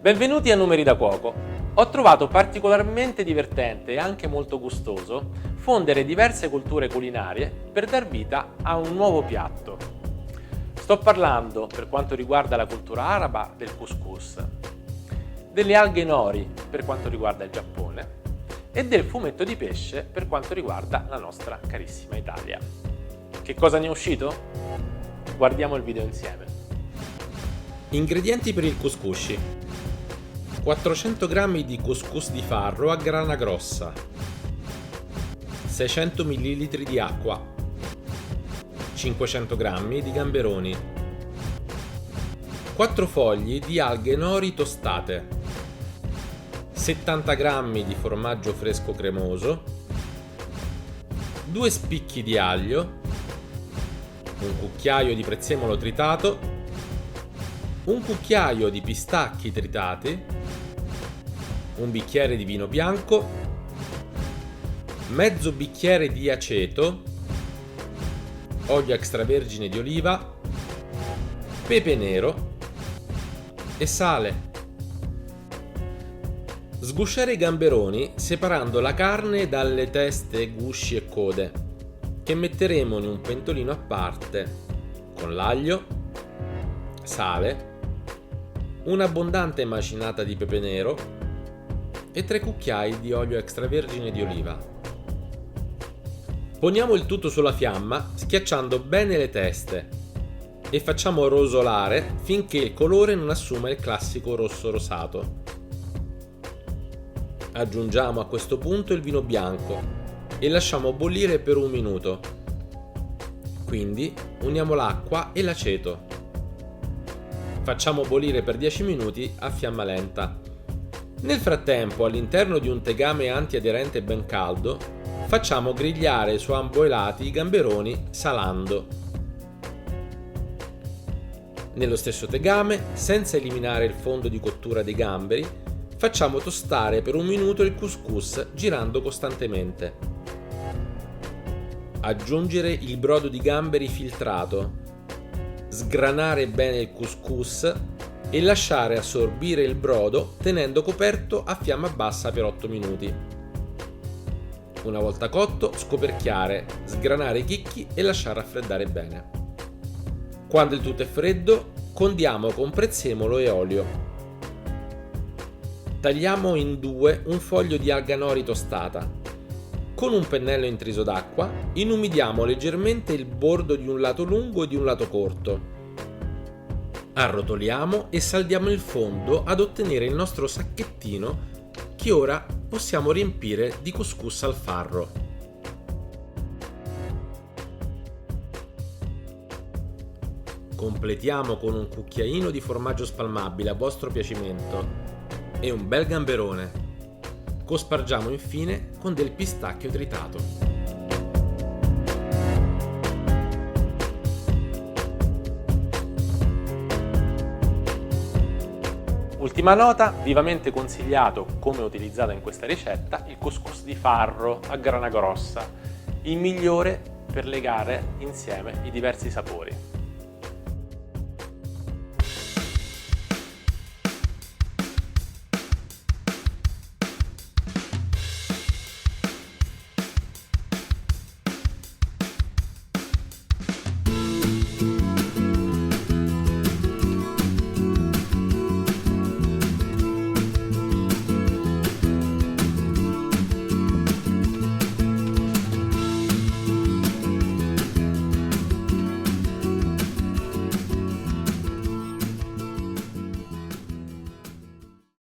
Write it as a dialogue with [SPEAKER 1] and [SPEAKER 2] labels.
[SPEAKER 1] Benvenuti a Numeri da Cuoco. Ho trovato particolarmente divertente e anche molto gustoso fondere diverse culture culinarie per dar vita a un nuovo piatto. Sto parlando, per quanto riguarda la cultura araba, del couscous, delle alghe nori per quanto riguarda il Giappone e del fumetto di pesce per quanto riguarda la nostra carissima Italia. Che cosa ne è uscito? Guardiamo il video insieme.
[SPEAKER 2] Ingredienti per il couscous: 400 g di couscous di farro a grana grossa, 600 ml di acqua, 500 g di gamberoni, 4 fogli di alghe nori tostate, 70 g di formaggio fresco cremoso, 2 spicchi di aglio, un cucchiaio di prezzemolo tritato, un cucchiaio di pistacchi tritati, un bicchiere di vino bianco, mezzo bicchiere di aceto, olio extravergine di oliva, pepe nero e sale. Sgusciare i gamberoni separando la carne dalle teste, gusci e code, che metteremo in un pentolino a parte con l'aglio, sale, un'abbondante macinata di pepe nero e 3 cucchiai di olio extravergine di oliva. Poniamo il tutto sulla fiamma schiacciando bene le teste e facciamo rosolare finché il colore non assuma il classico rosso rosato. Aggiungiamo a questo punto il vino bianco e lasciamo bollire per 1 minuto. Quindi uniamo l'acqua e l'aceto. Facciamo bollire per 10 minuti a fiamma lenta. Nel frattempo, all'interno di un tegame antiaderente ben caldo, facciamo grigliare su ambo i lati i gamberoni salando. Nello stesso tegame, senza eliminare il fondo di cottura dei gamberi, facciamo tostare per 1 minuto il couscous girando costantemente. Aggiungere il brodo di gamberi filtrato, sgranare bene il couscous e lasciare assorbire il brodo tenendo coperto a fiamma bassa per 8 minuti. Una volta cotto, scoperchiare, sgranare i chicchi e lasciare raffreddare bene. Quando il tutto è freddo, condiamo con prezzemolo e olio. Tagliamo in 2 un foglio di alga nori tostata. Con un pennello intriso d'acqua, inumidiamo leggermente il bordo di un lato lungo e di un lato corto. Arrotoliamo e saldiamo il fondo ad ottenere il nostro sacchettino che ora possiamo riempire di couscous al farro. Completiamo con un cucchiaino di formaggio spalmabile a vostro piacimento e un bel gamberone. Cospargiamo infine con del pistacchio tritato.
[SPEAKER 1] Ultima nota, vivamente consigliato, come utilizzato in questa ricetta, il couscous di farro a grana grossa, il migliore per legare insieme i diversi sapori.